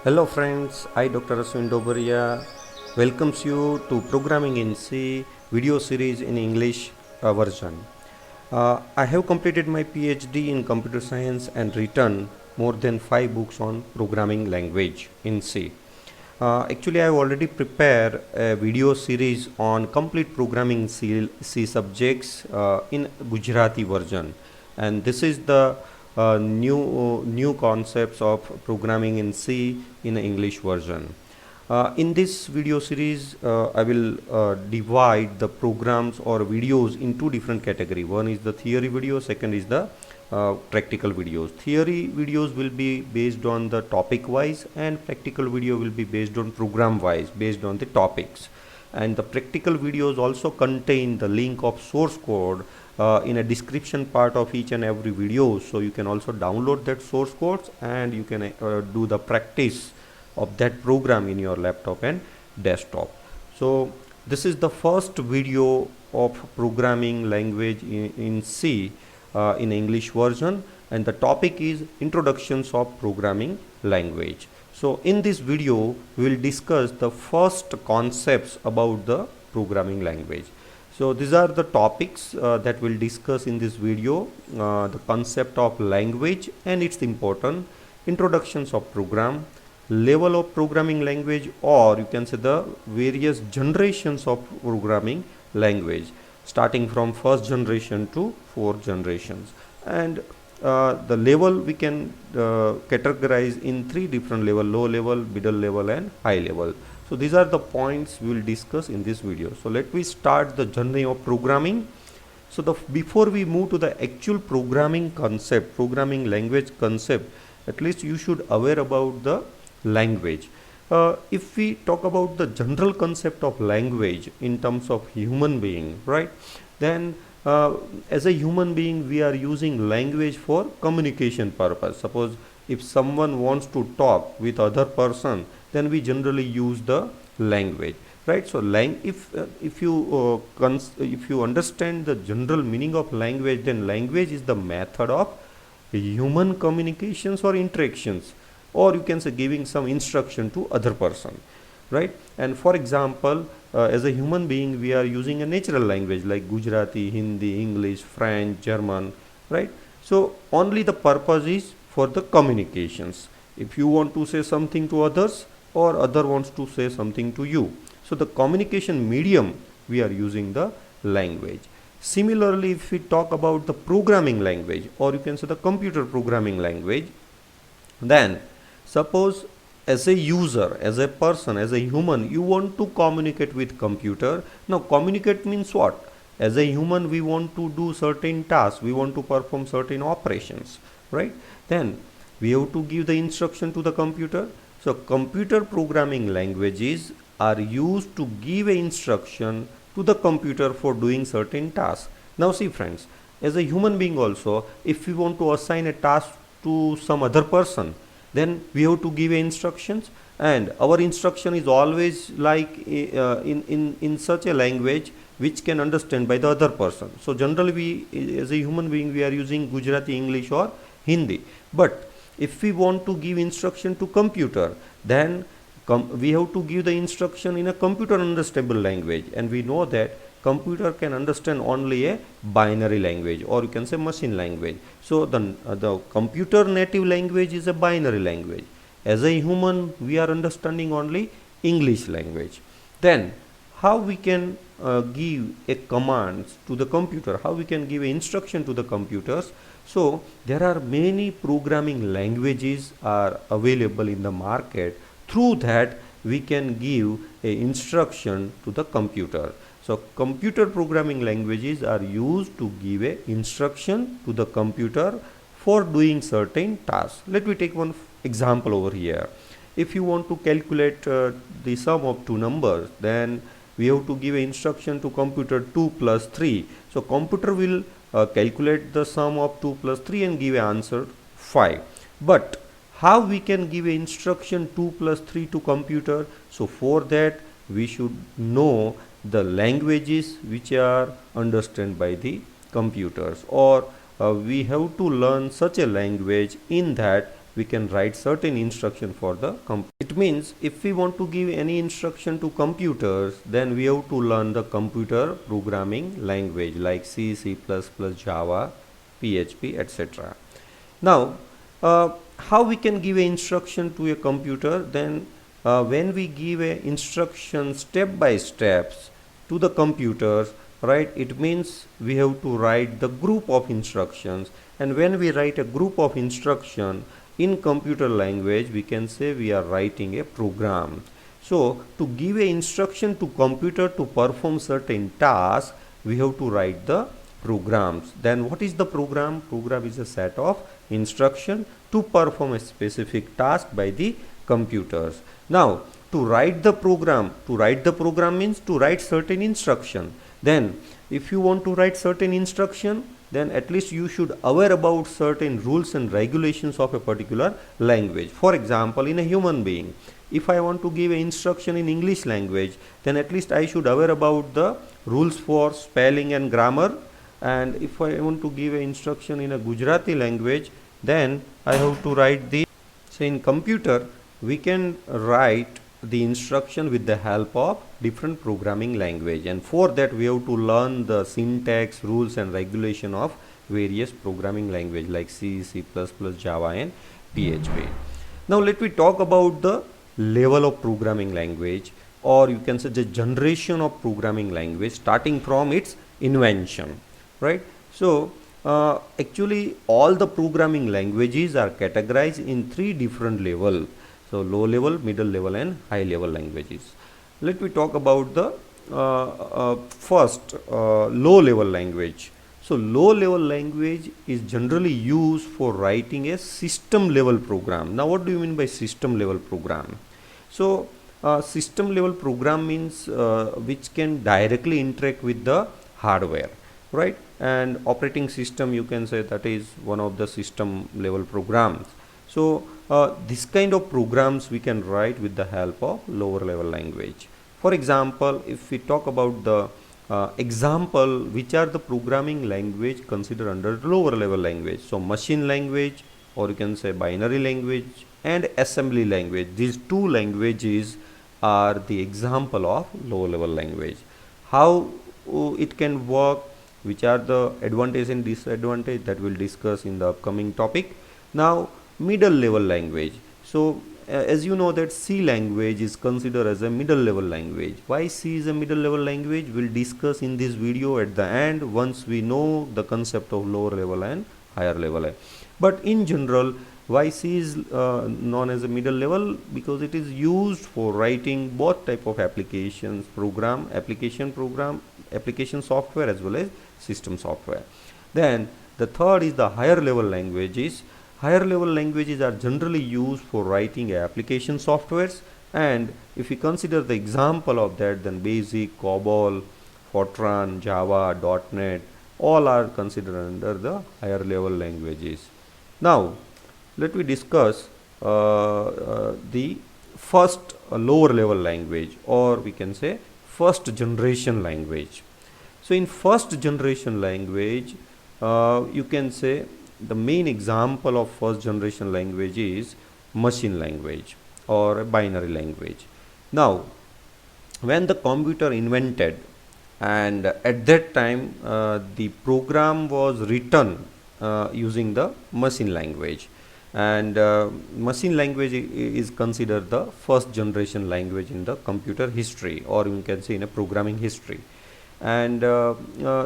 Hello friends, I Dr.Ashwin Dobariya welcomes you to Programming in C video series in English version. I have completed my PhD in computer science and written more than 5 books on programming language in C. Actually, I have already prepared a video series on complete programming C subjects in Gujarati version, and this is the new concepts of programming in C in English version. In this video series, I will divide the programs or videos in two different categories. One is the theory video, second is the practical videos. Theory videos will be based on the topic wise, and practical video will be based on program wise, based on the topics. And the practical videos also contain the link of source code in a description part of each and every video, so you can also download that source codes and you can do the practice of that program in your laptop and desktop. So this is the first video of programming language in C in English version, and the topic is introductions of programming language. So in this video we will discuss the first concepts about the programming language. So these are the topics that we'll discuss in this video. The concept of language and its importance, introductions of program, level of programming language, or you can say the various generations of programming language, starting from first generation to fourth generations. And the level we can categorize in three different level: low level, middle level and high level. So these are the points we will discuss in this video. So let me start the journey of programming. So before we move to the actual programming concept, programming language concept, at least you should aware about the language. If we talk about the general concept of language in terms of human being, right, then as a human being we are using language for communication purpose. Suppose if someone wants to talk with other person, then we generally use the language, right? So if you understand the general meaning of language, then language is the method of human communications or interactions, or you can say giving some instruction to other person, right? And for example, as a human being we are using a natural language like Gujarati, Hindi, English, French, German, right? So only the purpose is for the communications. If you want to say something to others, or other wants to say something to you, so the communication medium we are using the language. Similarly, if we talk about the programming language, or you can say the computer programming language, then suppose as a user, as a person, as a human, you want to communicate with computer. Now communicate means what? As a human we want to do certain tasks, we want to perform certain operations, right? Then we have to give the instruction to the computer. So computer programming languages are used to give a instruction to the computer for doing certain tasks. Now see friends, as a human being also, if we want to assign a task to some other person, then we have to give instructions, and our instruction is always like in such a language which can understand by the other person. So generally we as a human being we are using Gujarati, English or Hindi. But if we want to give instruction to computer, then we have to give the instruction in a computer understandable language, and we know that computer can understand only a binary language, or you can say machine language. So the computer native language is a binary language. As a human we are understanding only English language. Then how we can give a commands to the computer, how we can give a instruction to the computers? So there are many programming languages are available in the market. Through that we can give a instruction to the computer. So computer programming languages are used to give a instruction to the computer for doing certain tasks. Let me take one example over here. If you want to calculate the sum of two numbers, then we have to give an instruction to computer 2 plus 3. So computer will calculate the sum of 2 plus 3 and give an answer 5. But how we can give an instruction 2 plus 3 to computer? So for that we should know the languages which are understood by the computers, or we have to learn such a language in that we can write certain instruction for the computer. It means if we want to give any instruction to computers, then we have to learn the computer programming language like C, C++, Java, PHP, etc. Now, how we can give an instruction to a computer? Then when we give a instruction step by steps to the computers, right, it means we have to write the group of instructions, and when we write a group of instruction in computer language, we can say we are writing a program. So to give a instruction to computer to perform certain tasks, we have to write the programs. Then what is the program? Program is a set of instruction to perform a specific task by the computers. Now to write the program means to write certain instruction. Then if you want to write certain instruction, then at least you should aware about certain rules and regulations of a particular language. For example, in a human being, if I want to give an instruction in English language, then at least I should aware about the rules for spelling and grammar. And if I want to give an instruction in a Gujarati language, then I have to write the. So in computer, we can write the instruction with the help of different programming language, and for that we have to learn the syntax, rules and regulation of various programming language like C, C++, Java and PHP. Now let me talk about the level of programming language, or you can say the generation of programming language starting from its invention, right? So actually all the programming languages are categorized in three different levels. So low level, middle level and high level languages. Let me talk about the first low level language. So low level language is generally used for writing a system level program. Now what do you mean by system level program? So system level program means which can directly interact with the hardware, right? And operating system, you can say that is one of the system level programs. So this kind of programs we can write with the help of lower level language. For example, if we talk about the example, which are the programming language considered under lower level language. So machine language, or you can say binary language, and assembly language. These two languages are the example of lower level language. How it can work, which are the advantage and disadvantage, that we'll discuss in the upcoming topic. Now middle level language. So as you know that C language is considered as a middle level language. Why C is a middle level language, we'll discuss in this video at the end once we know the concept of lower level and higher level. But in general, why C is known as a middle level? Because it is used for writing both type of application software as well as system software. Then the third is the higher level languages. Higher level languages are generally used for writing application softwares, and if we consider the example of that, then BASIC, COBOL, Fortran, Java, .NET, all are considered under the higher level languages. Now let me discuss the first lower level language, or we can say first generation language. So in first generation language, you can say the main example of first generation language is machine language or a binary language. Now when the computer invented, and at that time the program was written using the machine language, and machine language is considered the first generation language in the computer history, or you can say in a programming history. And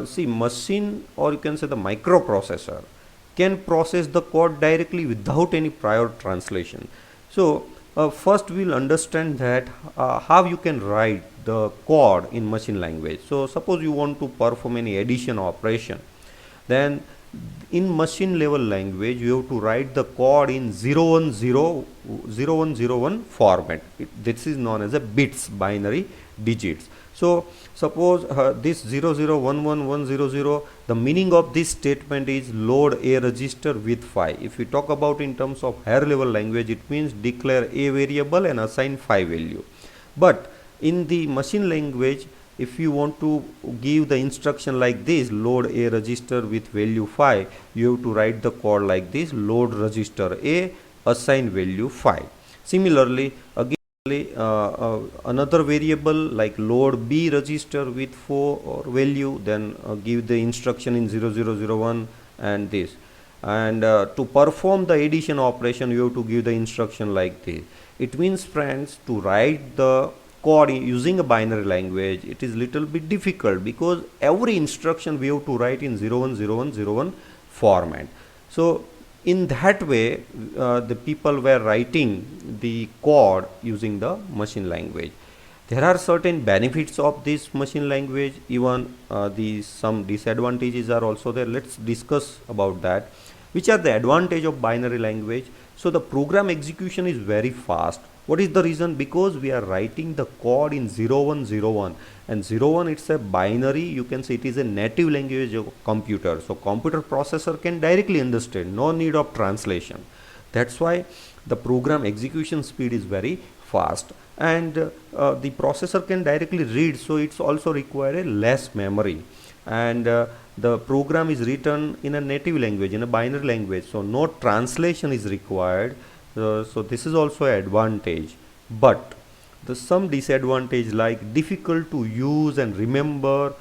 see, machine, or you can say the microprocessor, can process the code directly without any prior translation. So first we'll understand that how you can write the code in machine language. So suppose you want to perform any addition operation, then in machine level language you have to write the code in 0101 format. This is known as a bits, binary digits. So suppose this 0011100, the meaning of this statement is load a register with 5. If we talk about in terms of higher level language, it means declare a variable and assign 5 value. But in the machine language, if you want to give the instruction like this, load a register with value 5, you have to write the code like this: load register A assign value 5. Similarly, again another variable like load B register with 4 value, then give the instruction in 0001 and this. And to perform the addition operation, you have to give the instruction like this. It means, friends, to write the code using a binary language, it is little bit difficult because every instruction we have to write in 010101 format. So in that way, the people were writing the code using the machine language. There are certain benefits of this machine language, even some disadvantages are also there. Let's discuss about that. Which are the advantage of binary language? So the program execution is very fast. What is the reason? Because we are writing the code in 0101, and 01 it's a binary, you can say it is a native language of computer. So computer processor can directly understand, no need of translation. That's why the program execution speed is very fast, and the processor can directly read, so it's also require a less memory. And the program is written in a native language, in a binary language, so no translation is required. So this is also an advantage, but the some disadvantage like difficult to use and remember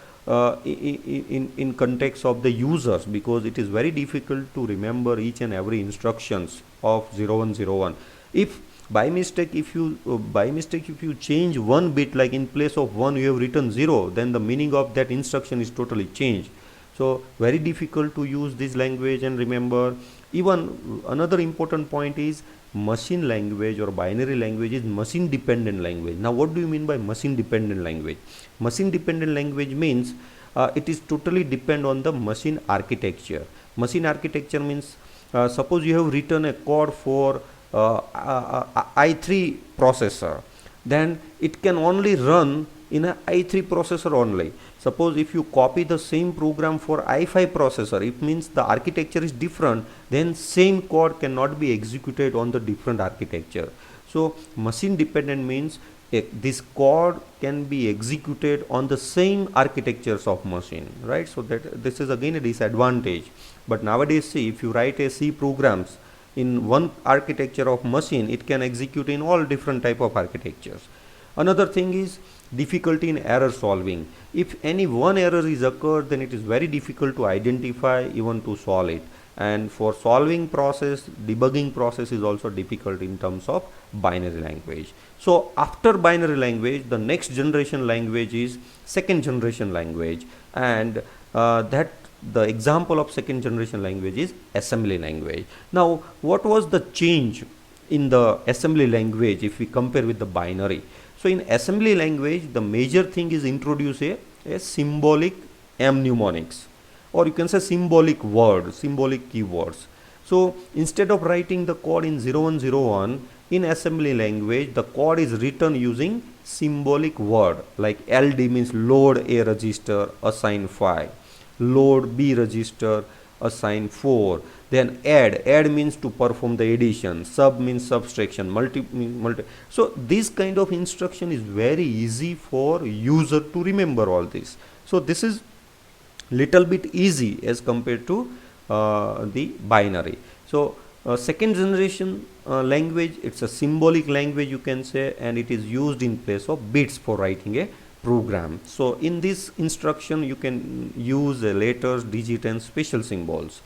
in context of the users, because it is very difficult to remember each and every instructions of 0101. If by mistake if you change one bit, like in place of 1 you have written 0, then the meaning of that instruction is totally changed. So very difficult to use this language and remember. Even another important point is machine language or binary language is machine dependent language. Now what do you mean by machine dependent language? Machine dependent language means it is totally depend on the machine architecture. Machine architecture means suppose you have written a code for i3 processor, then it can only run in a i3 processor only. Suppose if you copy the same program for i5 processor, it means the architecture is different, then same code cannot be executed on the different architecture. So machine dependent means this code can be executed on the same architectures of machine, right? So that this is again a disadvantage. But nowadays, see, if you write a C programs in one architecture of machine, it can execute in all different type of architectures. Another thing is difficulty in error solving. If any one error is occurred, then it is very difficult to identify, even to solve it. And for solving process, debugging process is also difficult in terms of binary language. So after binary language, the next generation language is second generation language, and that the example of second generation language is assembly language. Now what was the change in the assembly language if we compare with the binary? So in assembly language, the major thing is introduce a symbolic mnemonics, or you can say symbolic word, symbolic keywords. So instead of writing the code in 0101, in assembly language, the code is written using symbolic word, like LD means load A register, assign 5, load B register, assign 4. Then add means to perform the addition, sub means subtraction, multi. So this kind of instruction is very easy for user to remember all this. So this is little bit easy as compared to the binary. So second generation language, it's a symbolic language, you can say, and it is used in place of bits for writing a program. So in this instruction you can use letters, digit and special symbols,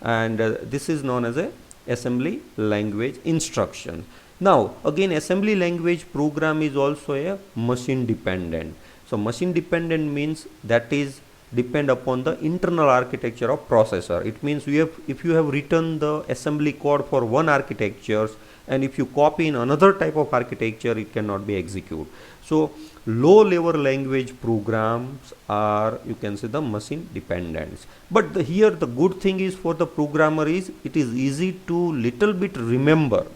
and this is known as a assembly language instruction. Now again, assembly language program is also a machine dependent. So machine dependent means that is depend upon the internal architecture of processor. It means if you have written the assembly code for one architecture, and if you copy in another type of architecture, it cannot be executed. So low level language programs are, you can say, the machine dependence. But here the good thing is for the programmer is it is easy to little bit remember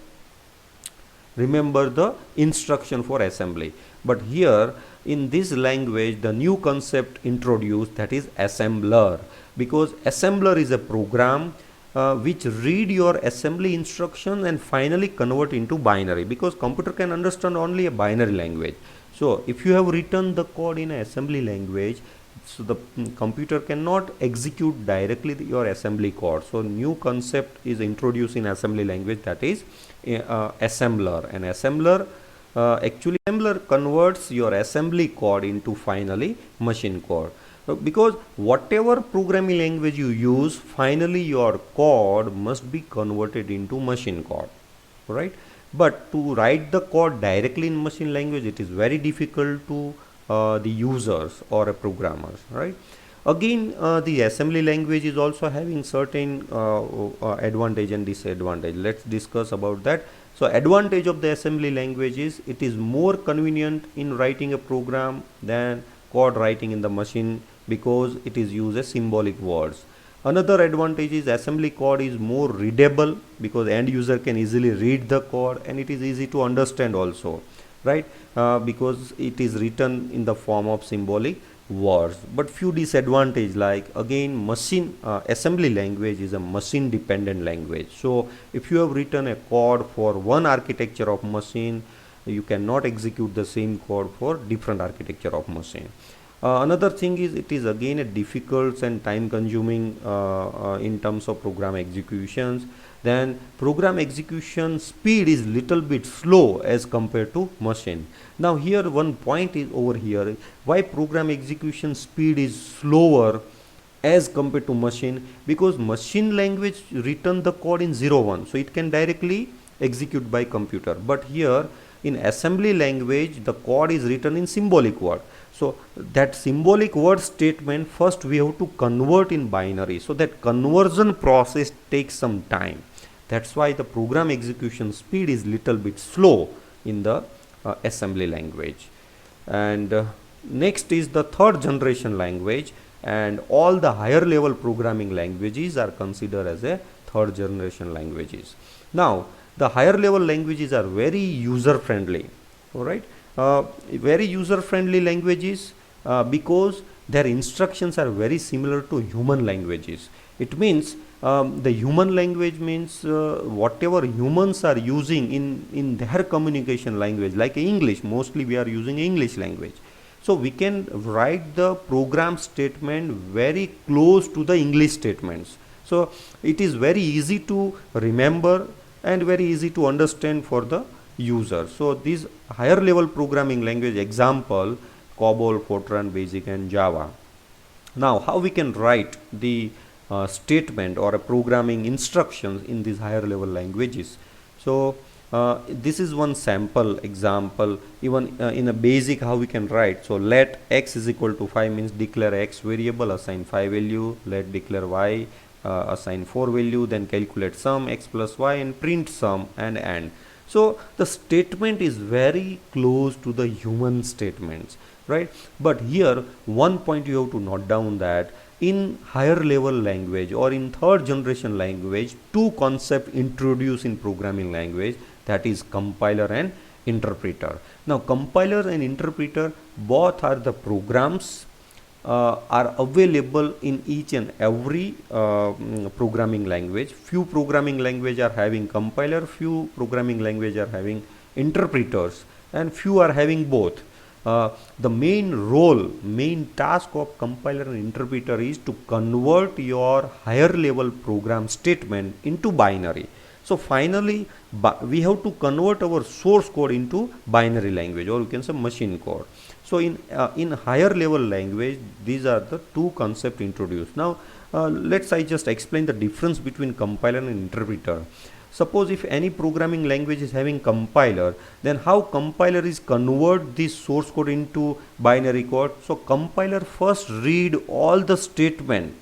the instruction for assembly. But here in this language, the new concept introduced, that is assembler, because assembler is a program which read your assembly instruction and finally convert into binary, because computer can understand only a binary language. So if you have written the code in an assembly language, So the computer cannot execute directly your assembly code. So new concept is introduced in assembly language, that is assembler. An assembler actually assembler converts your assembly code into finally machine code. Because whatever programming language you use, finally your code must be converted into machine code, right? But to write the code directly in machine language, it is very difficult to the users or a programmers, right? Again, the assembly language is also having certain advantage and disadvantage. Let's discuss about that. So advantage of the assembly language is it is more convenient in writing a program than code writing in the machine, because it is uses symbolic words. Another advantage is assembly code is more readable, because end user can easily read the code, and it is easy to understand also, right? Because it is written in the form of symbolic words. But few disadvantage, like again machine assembly language is a machine dependent language. So if you have written a code for one architecture of machine, you cannot execute the same code for different architecture of machine. Another thing is it is again a difficult and time consuming in terms of program executions. Then program execution speed is little bit slow as compared to machine. Now here one point is over here, why program execution speed is slower as compared to machine, because machine language written the code in 0 1, so it can directly execute by computer. But here in assembly language the code is written in symbolic word. So that symbolic word statement first we have to convert in binary. So that conversion process takes some time. That's why the program execution speed is little bit slow in the assembly language. And next is the third generation language, and all the higher level programming languages are considered as a third generation languages. Now the higher level languages are very user friendly, all right? Very user friendly languages because their instructions are very similar to human languages. It means the human language means whatever humans are using in their communication language, like English, mostly we are using English language. So we can write the program statement very close to the English statements. So it is very easy to remember and very easy to understand for the user. So these higher level programming language example, COBOL, Fortran, Basic and Java. Now how we can write the statement or a programming instructions in these higher level languages. So this is one sample example, even in a basic how we can write. So let x is equal to 5 means declare x variable, assign 5 value, let declare y, assign 4 value, then calculate sum x plus y and print sum and AND. So the statement is very close to the human statements, right? But here one point you have to note down, that in higher level language or in third generation language, two concepts introduced in programming language, that is compiler and interpreter. Now compiler and interpreter both are the programs are available in each and every programming language. Few programming language are having compiler, few programming language are having interpreters, and few are having both. The main task of compiler and interpreter is to convert your higher level program statement into binary. So finally we have to convert our source code into binary language, or you can say machine code. So in higher level language, these are the two concepts introduced. Now let's I just explain the difference between compiler and interpreter. Suppose if any programming language is having compiler, then how compiler is convert this source code into binary code? So compiler first read all the statement.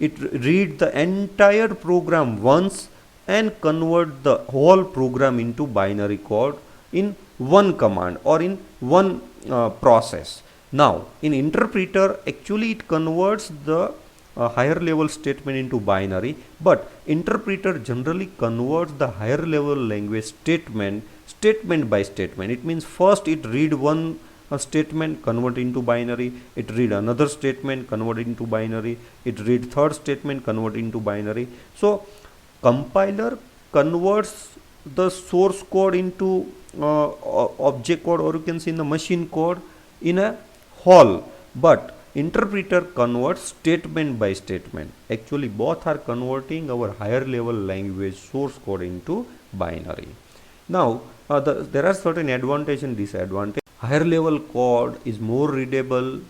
It read the entire program once and convert the whole program into binary code in one command or in one process. Now in interpreter, actually it converts the higher level statement into binary, but interpreter generally converts the higher level language statement by statement. It means first it read one statement, convert into binary, it read another statement, convert into binary, it read third statement, convert into binary. So compiler converts the source code into object code, or you can say in the machine code in a whole, but interpreter converts statement by statement. Actually, both are converting our higher level language source code into binary. Now, there are certain advantages and disadvantages. Higher level code is more readable.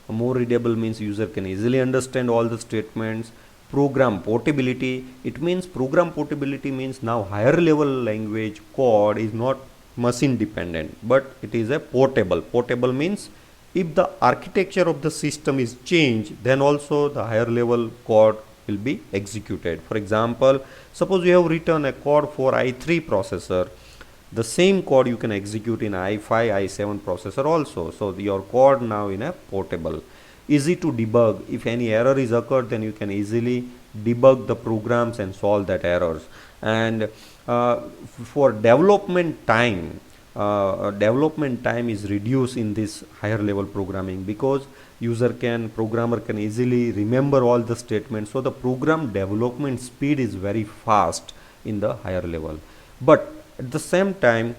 More readable means user can easily understand all the statements. Program portability, it means program portability means now higher level language code is not machine dependent, but it is a portable. Portable means if the architecture of the system is changed, then also the higher level code will be executed. For example, suppose you have written a code for i3 processor, the same code you can execute in i5, i7 processor also. So your code now in a portable. Easy to debug. If any error is occurred, then you can easily debug the programs and solve that errors. And for development time is reduced in this higher level programming, because programmer can easily remember all the statements. So the program development speed is very fast in the higher level. But at the same time,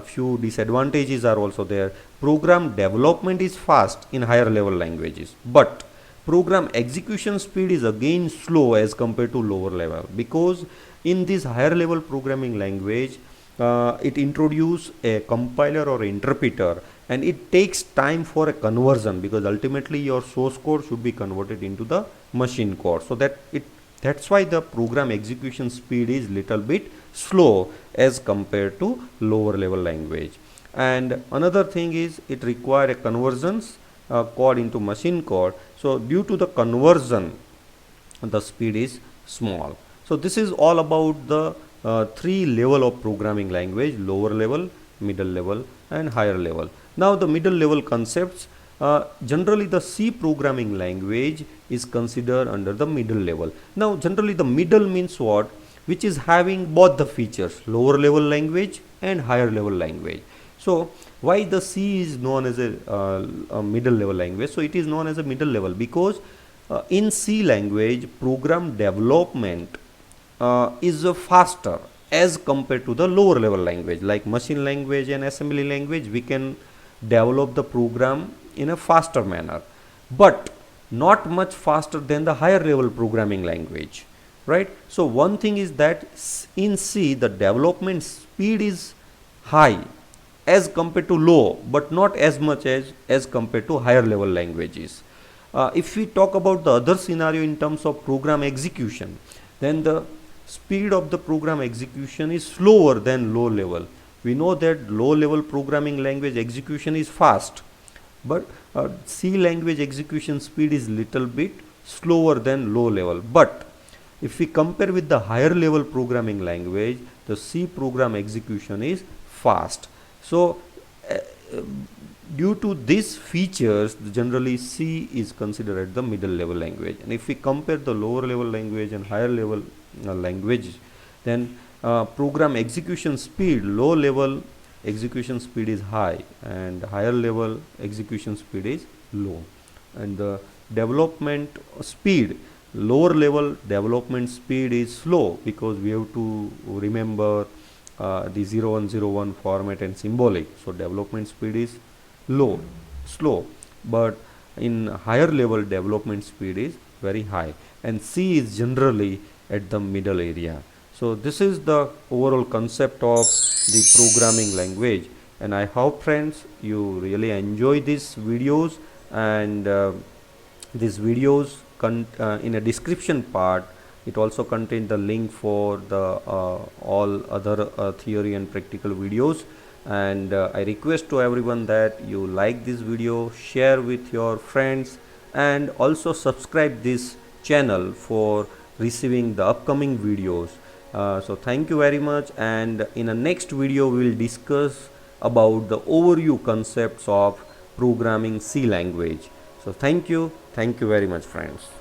few disadvantages are also there. Program development is fast in higher level languages, but program execution speed is again slow as compared to lower level, because in this higher level programming language, it introduces a compiler or interpreter, and it takes time for a conversion, because ultimately your source code should be converted into the machine code. So that's why the program execution speed is little bit slow as compared to lower level language. And another thing is it requires a conversions code into machine code. So due to the conversion, the speed is small. So this is all about the three level of programming language: lower level, middle level, and higher level. Now the middle level concepts, generally the C programming language is considered under the middle level. Now generally the middle means what? Which is having both the features, lower level language and higher level language. So why the C is known as a middle level language? So it is known as a middle level because in C language, program development is faster as compared to the lower level language. Like machine language and assembly language, we can develop the program in a faster manner, but not much faster than the higher level programming language, right? So one thing is that in C, the development speed is high as compared to low, but not as much as compared to higher level languages. If we talk about the other scenario in terms of program execution, then the speed of the program execution is slower than low level. We know that low level programming language execution is fast, but C language execution speed is little bit slower than low level. But if we compare with the higher level programming language, the C program execution is fast. So due to these features, generally C is considered as the middle level language. And if we compare the lower level language and higher level language, then program execution speed, low level execution speed is high and higher level execution speed is low. And the development speed, lower level development speed is slow, because we have to remember the 0101 format and symbolic. So development speed is slow, but in higher level development speed is very high, and C is generally at the middle area. So this is the overall concept of the programming language, and I hope friends you really enjoy these videos. And these videos in a description part, it also contains the link for the all other theory and practical videos. And I request to everyone that you like this video, share with your friends, and also subscribe this channel for receiving the upcoming videos. So thank you very much, and in the next video we will discuss about the overview concepts of programming C language. So thank you very much friends.